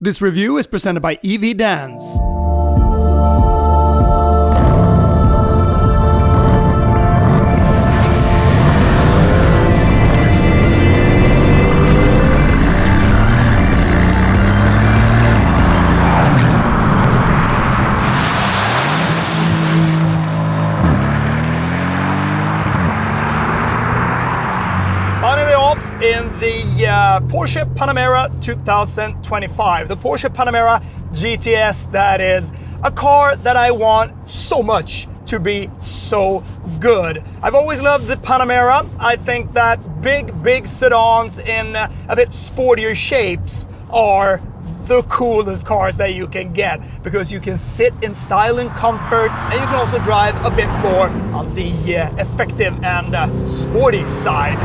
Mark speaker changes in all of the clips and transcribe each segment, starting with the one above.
Speaker 1: This review is presented by EVDANCE.
Speaker 2: In the Porsche Panamera 2025, the Porsche Panamera GTS, that is a car that I want so much to be so good. I've always loved the Panamera. I think that big sedans in a bit sportier shapes are the coolest cars that you can get, because you can sit in style and comfort, and you can also drive a bit more on the effective and sporty side.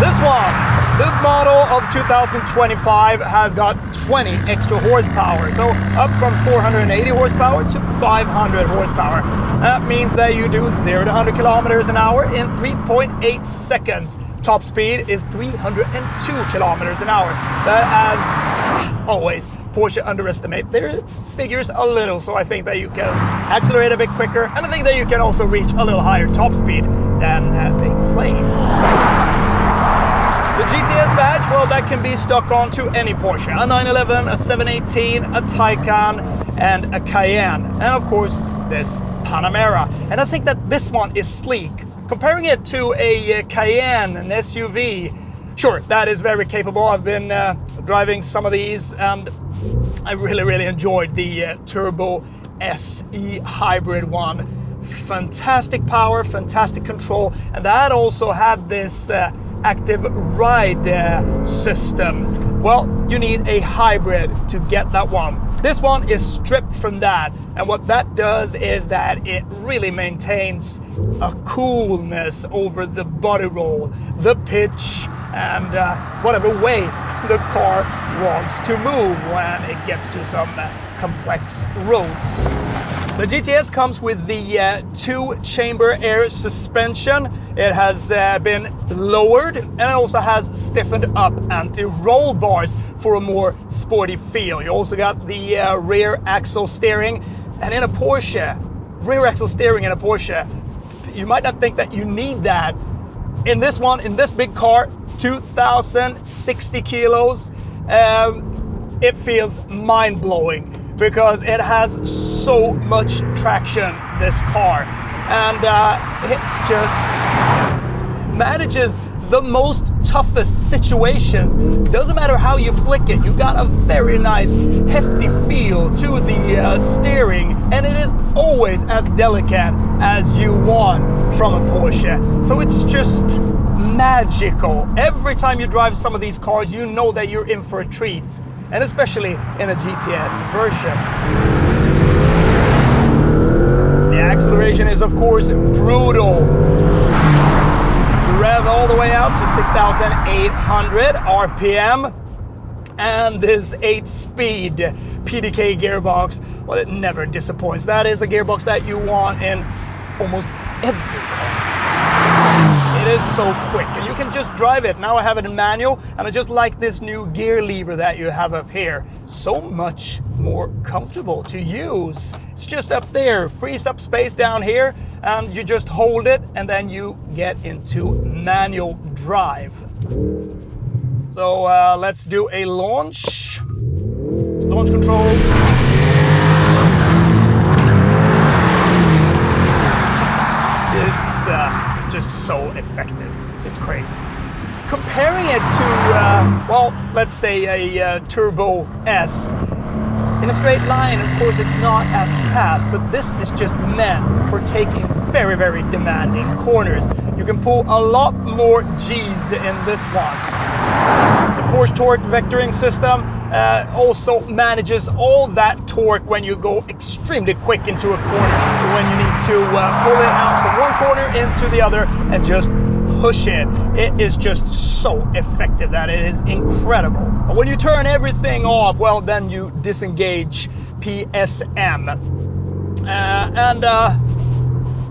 Speaker 2: This one, the model of 2025, has got 20 extra horsepower, so up from 480 horsepower to 500 horsepower. That means that you do 0 to 100 kilometers an hour in 3.8 seconds. Top speed is 302 kilometers an hour. But as always, Porsche underestimate their figures a little, so I think that you can accelerate a bit quicker, and I think that you can also reach a little higher top speed than they claim. The GTS badge, well, that can be stuck onto any Porsche. A 911, a 718, a Taycan, and a Cayenne. And of course, this Panamera. And I think that this one is sleek. Comparing it to a Cayenne, an SUV, sure, that is very capable. I've been driving some of these, and I really enjoyed the Turbo SE hybrid one. Fantastic power, fantastic control, and that also had this active ride system. Well, you need a hybrid to get that one. This one is stripped from that, and what that does is that it really maintains a coolness over the body roll, the pitch, and whatever way the car wants to move when it gets to some complex roads. The GTS comes with the 2-chamber air suspension. It has been lowered, and it also has stiffened up anti-roll bars for a more sporty feel. You also got the rear axle steering, and in a Porsche, rear axle steering in a Porsche, you might not think that you need that. In this one, in this big car, 2,060 kilos, it feels mind-blowing, because it has so much traction, this car, and it just manages the most toughest situations. Doesn't matter how you flick it, you got a very nice hefty feel to the steering, and it is always as delicate as you want from a Porsche. So it's just magical. Every time you drive some of these cars, you know that you're in for a treat, and especially in a GTS version. The acceleration is, of course, brutal. You rev all the way out to 6,800 RPM, and this 8-speed PDK gearbox, well, it never disappoints. That is a gearbox that you want in almost every car. It is so quick, and you can just drive it. Now I have it in manual, and I just like this new gear lever that you have up here. So much more comfortable to use. It's just up there, frees up space down here, and you just hold it, and then you get into manual drive. So let's do a launch. Launch control. It's just so effective. It's crazy. Comparing it to, well, let's say a Turbo S, in a straight line, of course, it's not as fast, but this is just meant for taking very demanding corners. You can pull a lot more G's in this one. The Porsche torque vectoring system also manages all that torque when you go extremely quick into a corner, when you need to pull it out from one corner into the other and just push it. It is just so effective that it is incredible. But when you turn everything off, well, then you disengage PSM.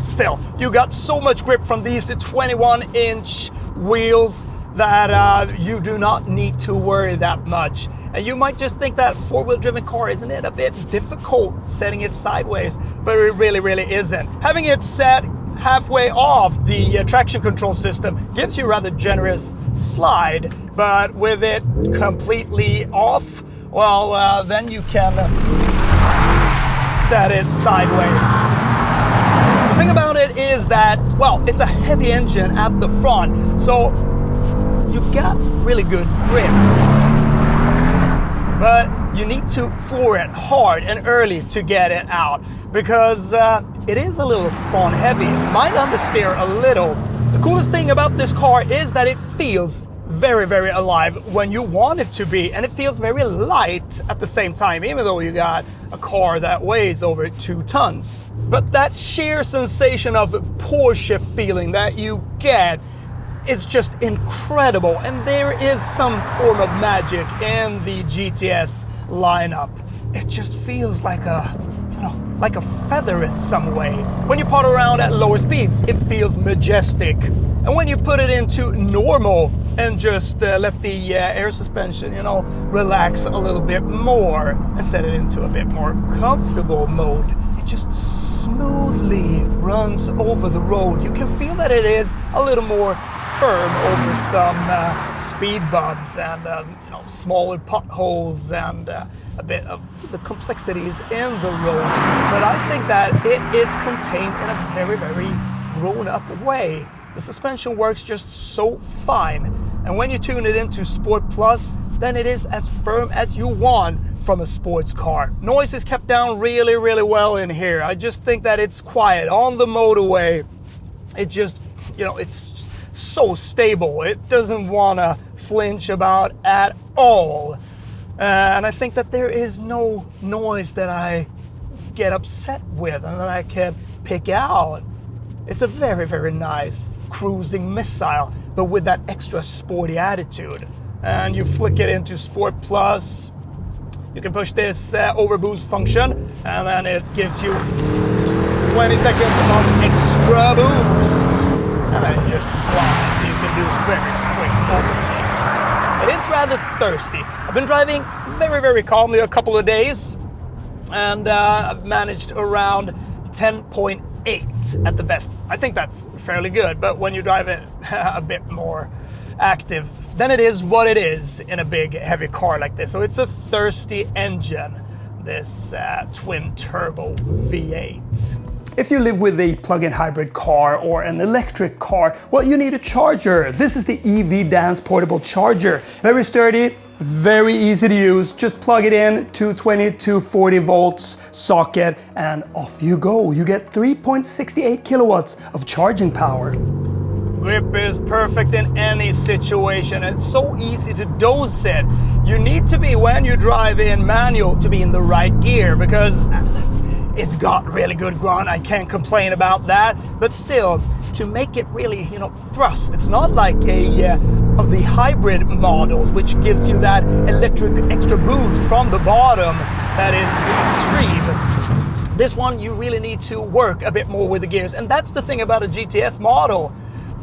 Speaker 2: Still, you got so much grip from these 21-inch wheels that you do not need to worry that much. And you might just think that four-wheel driven car, isn't it a bit difficult setting it sideways? But it really isn't. Having it set halfway off the traction control system gives you a rather generous slide, but with it completely off, well, then you can set it sideways. The thing about it is that, well, it's a heavy engine at the front, so you got really good grip. But you need to floor it hard and early to get it out, because it is a little front heavy. It might understeer a little. The coolest thing about this car is that it feels very alive when you want it to be, and it feels very light at the same time, even though you got a car that weighs over 2 tons. But that sheer sensation of Porsche feeling that you get is just incredible, and there is some form of magic in the GTS lineup. It just feels like like a feather in some way. When you pot around at lower speeds, it feels majestic. And when you put it into normal and just let the air suspension, relax a little bit more and set it into a bit more comfortable mode, it just smoothly runs over the road. You can feel that it is a little more firm over some speed bumps and smaller potholes and a bit of the complexities in the road. But I think that it is contained in a very grown-up way. The suspension works just so fine, and when you tune it into Sport Plus, then it is as firm as you want from a sports car. Noise is kept down really well in here. I just think that it's quiet on the motorway. It just, it's so stable. It doesn't want to flinch about at all. And I think that there is no noise that I get upset with and that I can pick out. It's a very nice cruising missile, but with that extra sporty attitude. And you flick it into Sport Plus, you can push this overboost function, and then it gives you 20 seconds of extra boost. And then it just flies. You can do very quick overtakes. It is rather thirsty. I've been driving very calmly a couple of days, and I've managed around 10.8 at the best. I think that's fairly good, but when you drive it a bit more active, then it is what it is in a big heavy car like this. So it's a thirsty engine, this twin turbo V8.
Speaker 1: If you live with a plug-in hybrid car or an electric car, well, you need a charger. This is the EVDANCE portable charger. Very sturdy, very easy to use. Just plug it in, 220, 240 volts socket, and off you go. You get 3.68 kilowatts of charging power.
Speaker 2: Grip is perfect in any situation. It's so easy to dose it. You need to be, when you drive in manual, to be in the right gear, because it's got really good grunt, I can't complain about that, but still, to make it really, thrust. It's not like of the hybrid models, which gives you that electric extra boost from the bottom that is extreme. This one, you really need to work a bit more with the gears, and that's the thing about a GTS model.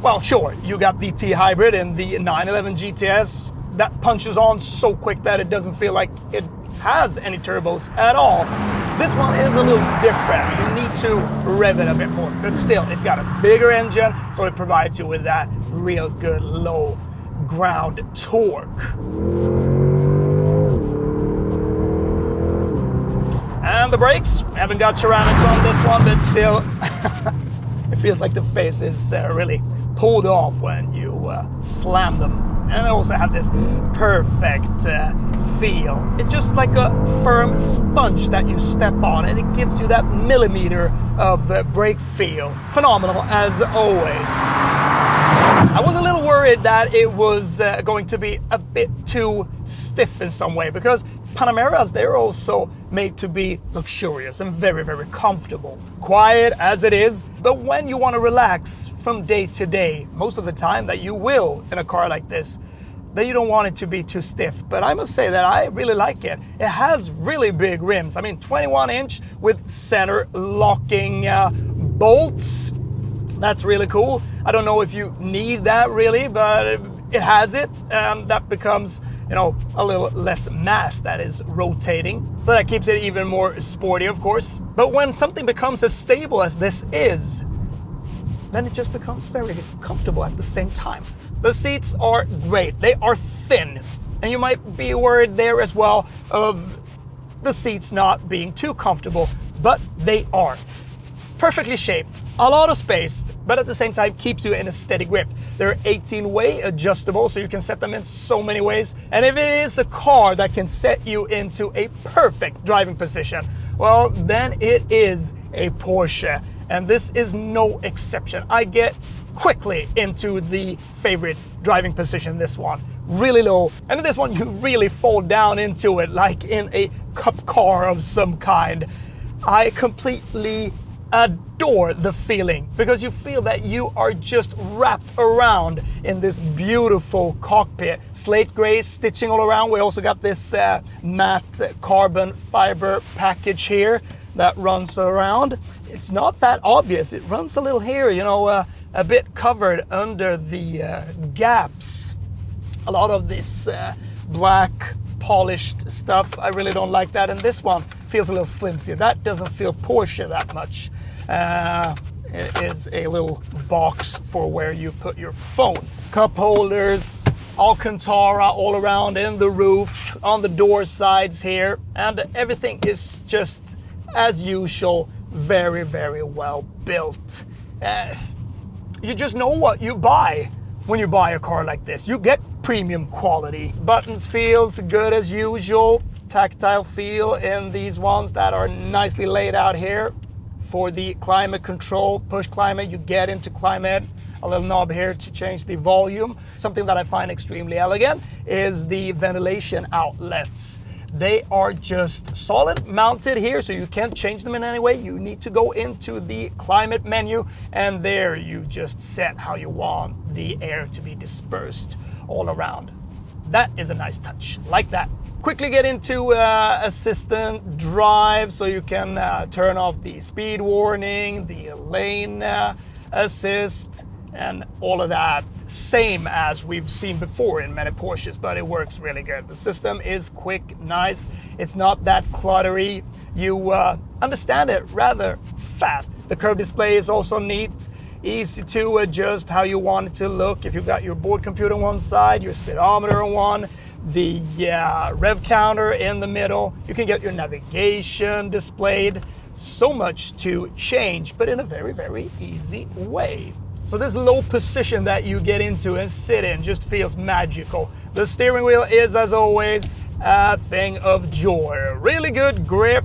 Speaker 2: Well, sure, you got the T-Hybrid and the 911 GTS that punches on so quick that it doesn't feel like it has any turbos at all. This one is a little different. You need to rev it a bit more, but still, it's got a bigger engine, so it provides you with that real good low ground torque. And the brakes, haven't got ceramics on this one, but still, it feels like the face is really pulled off when you slam them. And they also have this perfect feel. It's just like a firm sponge that you step on, and it gives you that millimeter of brake feel. Phenomenal as always. I was a little worried that it was going to be a bit too stiff in some way, because Panameras, they're also made to be luxurious and very comfortable. Quiet as it is, but when you want to relax from day to day, most of the time that you will in a car like this, then you don't want it to be too stiff. But I must say that I really like it. It has really big rims. I mean, 21-inch with center locking bolts. That's really cool. I don't know if you need that really, but it has it, and that becomes you know, a little less mass that is rotating. So that keeps it even more sporty, of course. But when something becomes as stable as this is, then it just becomes very comfortable at the same time. The seats are great. They are thin. And you might be worried there as well of the seats not being too comfortable, but they are. Perfectly shaped, a lot of space, but at the same time keeps you in a steady grip. They're 18-way adjustable, so you can set them in so many ways. And if it is a car that can set you into a perfect driving position, well, then it is a Porsche. And this is no exception. I get quickly into the favorite driving position, this one. Really low. And in this one, you really fall down into it like in a cup car of some kind. I completely adore the feeling, because you feel that you are just wrapped around in this beautiful cockpit. Slate gray stitching all around. We also got this matte carbon fiber package here that runs around. It's not that obvious. It runs a little here, you know, a bit covered under the gaps. A lot of this black polished stuff, I really don't like that. And this one feels a little flimsy. That doesn't feel Porsche that much. It is a little box for where you put your phone. Cup holders, Alcantara all around in the roof, on the door sides here. And everything is just, as usual, very, very well built. You just know what you buy when you buy a car like this. You get premium quality. Buttons feels good as usual. Tactile feel in these ones that are nicely laid out here. For the climate control, push climate, you get into climate. A little knob here to change the volume. Something that I find extremely elegant is the ventilation outlets. They are just solid mounted here, so you can't change them in any way. You need to go into the climate menu, and there you just set how you want the air to be dispersed all around. That is a nice touch, like that. Quickly get into assistant drive, so you can turn off the speed warning, the lane assist, and all of that. Same as we've seen before in many Porsches, but it works really good. The system is quick, nice. It's not that cluttery. You understand it rather fast. The curved display is also neat. Easy to adjust how you want it to look. If you've got your board computer on one side, your speedometer on one, the rev counter in the middle, you can get your navigation displayed. So much to change, but in a very, very easy way. So this low position that you get into and sit in just feels magical. The steering wheel is, as always, a thing of joy. Really good grip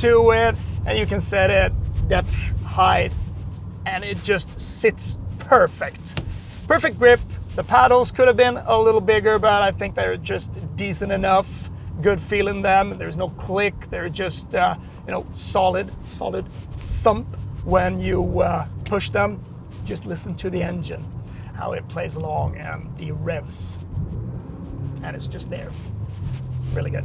Speaker 2: to it, and you can set it depth, height, and it just sits perfect. Perfect grip. The paddles could have been a little bigger, but I think they're just decent enough. Good feel in them. There's no click. They're just, you know, solid thump when you push them. Just listen to the engine, how it plays along, and the revs. And it's just there. Really good.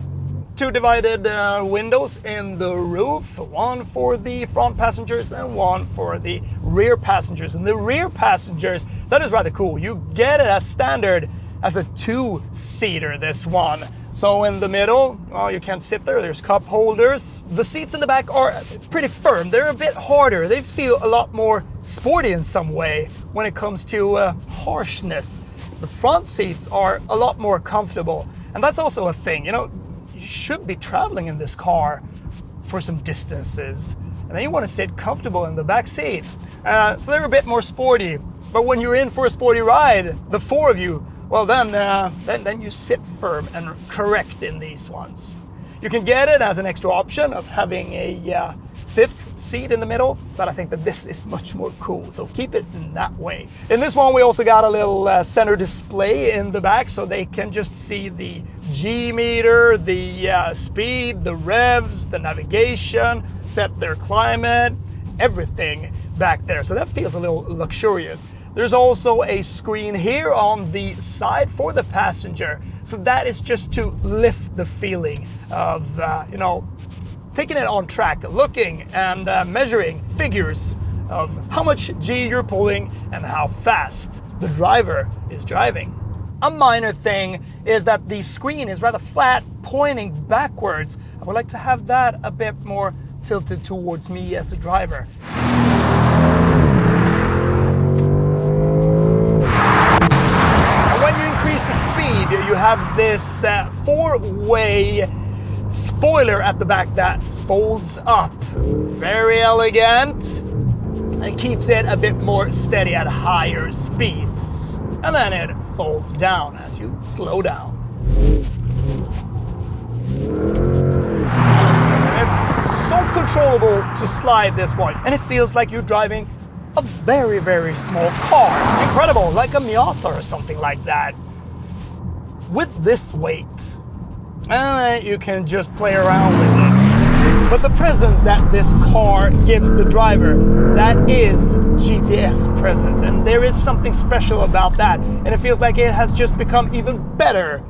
Speaker 2: Two divided windows in the roof, one for the front passengers and one for the rear passengers. And the rear passengers, that is rather cool. You get it as standard as a two-seater, this one. So in the middle, well, you can't sit there. There's cup holders. The seats in the back are pretty firm. They're a bit harder. They feel a lot more sporty in some way when it comes to harshness. The front seats are a lot more comfortable. And that's also a thing, you know, you should be traveling in this car for some distances. And then you want to sit comfortable in the back seat. So they're a bit more sporty. But when you're in for a sporty ride, the four of you, well, then you sit firm and correct in these ones. You can get it as an extra option of having a fifth seat in the middle, but I think that this is much more cool, so keep it in that way. In this one, we also got a little center display in the back, so they can just see the G meter, the speed, the revs, the navigation, set their climate, everything back there. So that feels a little luxurious. There's also a screen here on the side for the passenger. So that is just to lift the feeling of, you know, taking it on track, looking and measuring figures of how much G you're pulling and how fast the driver is driving. A minor thing is that the screen is rather flat, pointing backwards. I would like to have that a bit more tilted towards me as a driver. And when you increase the speed, you have this four-way spoiler at the back that folds up. Very elegant, and keeps it a bit more steady at higher speeds. And then it folds down as you slow down. It's so controllable to slide this one, and it feels like you're driving a very, very small car. Incredible, like a Miata or something like that. With this weight, and you can just play around with it. But the presence that this car gives the driver, that is GTS presence. And there is something special about that. And it feels like it has just become even better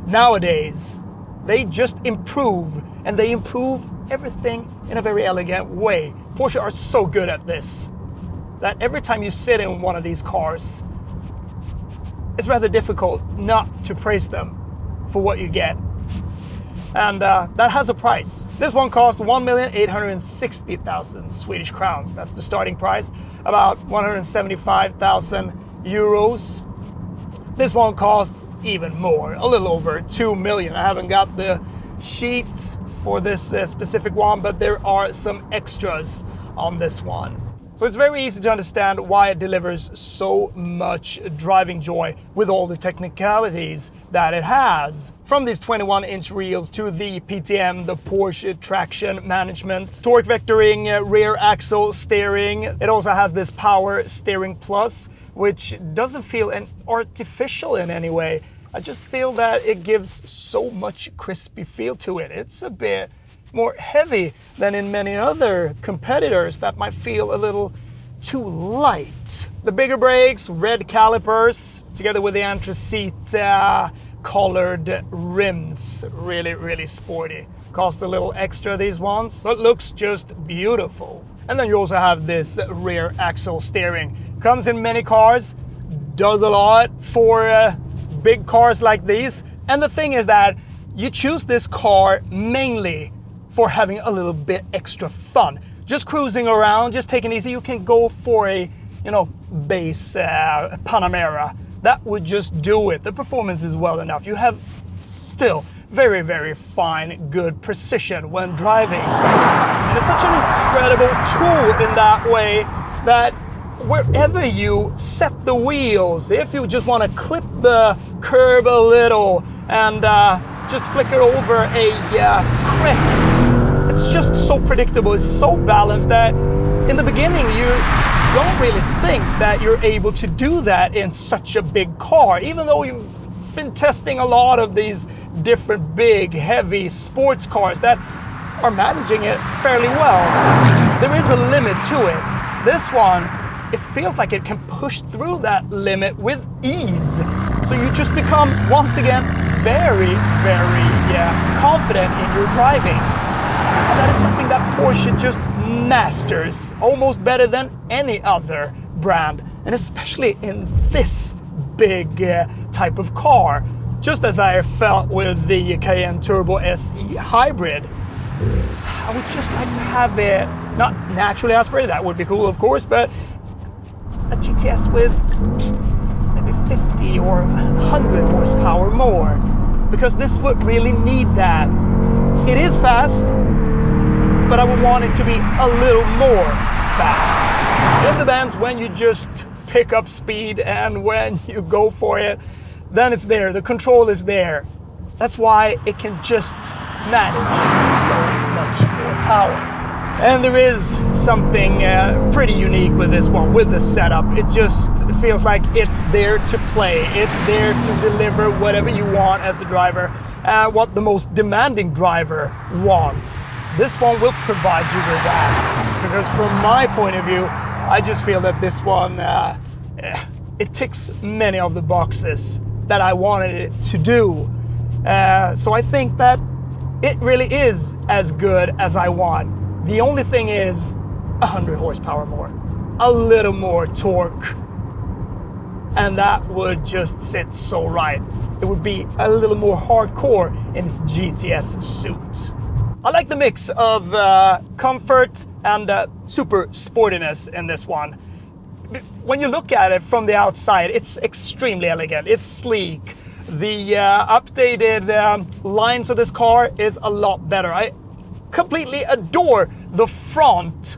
Speaker 2: nowadays. They just improve, and they improve everything in a very elegant way. Porsche are so good at this, that every time you sit in one of these cars, it's rather difficult not to praise them for what you get. And that has a price. This one costs 1,860,000 Swedish crowns. That's the starting price, about 175,000 euros. This one costs even more, a little over 2 million. I haven't got the sheet for this specific one, but there are some extras on this one. So it's very easy to understand why it delivers so much driving joy with all the technicalities that it has. From these 21-inch wheels to the PTM, the Porsche traction management, torque vectoring, rear axle steering. It also has this power steering plus, which doesn't feel artificial in any way. I just feel that it gives so much crispy feel to it. It's a bit more heavy than in many other competitors that might feel a little too light. The bigger brakes, red calipers, together with the anthracite colored rims. Really, really sporty. Cost a little extra, these ones, but looks just beautiful. And then you also have this rear axle steering. Comes in many cars, does a lot for big cars like these. And the thing is that you choose this car mainly for having a little bit extra fun. Just cruising around, just taking it easy. You can go for a, base Panamera. That would just do it. The performance is well enough. You have still very, very fine, good precision when driving. And it's such an incredible tool in that way that wherever you set the wheels, if you just want to clip the curb a little and just flick it over a crest, it's just so predictable, it's so balanced that in the beginning you don't really think that you're able to do that in such a big car, even though you've been testing a lot of these different big, heavy sports cars that are managing it fairly well. There is a limit to it. This one, it feels like it can push through that limit with ease. So you just become, once again, very, very confident in your driving. And that is something that Porsche just masters, almost better than any other brand. And especially in this big type of car. Just as I felt with the Cayenne Turbo SE Hybrid. I would just like to have it, not naturally aspirated, that would be cool of course, but a GTS with maybe 50 or 100 horsepower more. Because this would really need that. It is fast, but I would want it to be a little more fast. It depends when you just pick up speed and when you go for it, then it's there, the control is there. That's why it can just manage so much more power. And there is something pretty unique with this one, with the setup. It just feels like it's there to play. It's there to deliver whatever you want as a driver, what the most demanding driver wants. This one will provide you with that. Because from my point of view, I just feel that this one, it ticks many of the boxes that I wanted it to do. So I think that it really is as good as I want. The only thing is 100 horsepower more, a little more torque, and that would just sit so right. It would be a little more hardcore in its GTS suit. I like the mix of comfort and super sportiness in this one. When you look at it from the outside, it's extremely elegant, it's sleek. The updated lines of this car is a lot better. I completely adore the front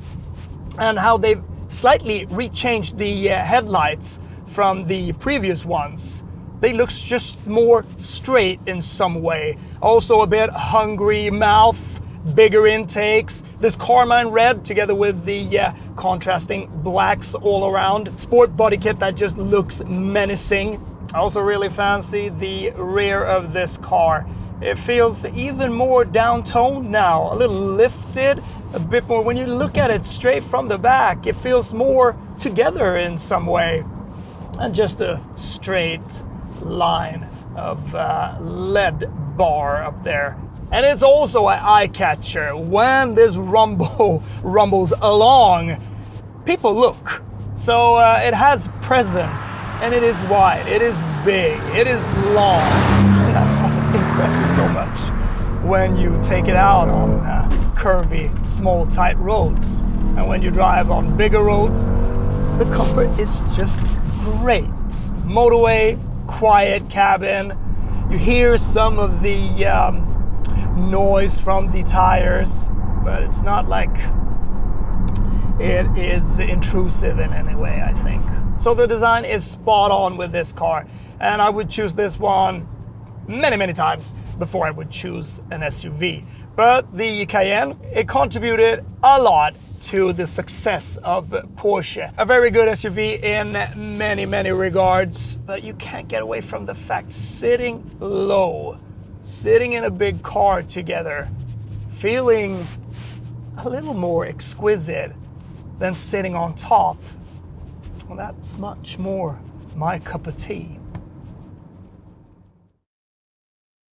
Speaker 2: and how they've slightly rechanged the headlights from the previous ones. They look just more straight in some way. Also a bit hungry mouth, bigger intakes. This carmine red together with the contrasting blacks all around. Sport body kit that just looks menacing. I also really fancy the rear of this car. It feels even more down-toned now, a little lifted, a bit more. When you look at it straight from the back, it feels more together in some way. And just a straight line of LED bar up there. And it's also an eye-catcher. When this rumbles along, people look. So it has presence, and it is wide, it is big, it is long. And that's what impresses so much when you take it out on curvy, small, tight roads. And when you drive on bigger roads, the comfort is just great. Motorway, quiet cabin. You hear some of the noise from the tires, but it's not like it is intrusive in any way, I think. So the design is spot on with this car, and I would choose this one many times before I would choose an SUV. But the Cayenne, it contributed a lot to the success of Porsche. A very good SUV in many regards, but you can't get away from the fact sitting low, sitting in a big car together, feeling a little more exquisite than sitting on top. Well, that's much more my cup of tea.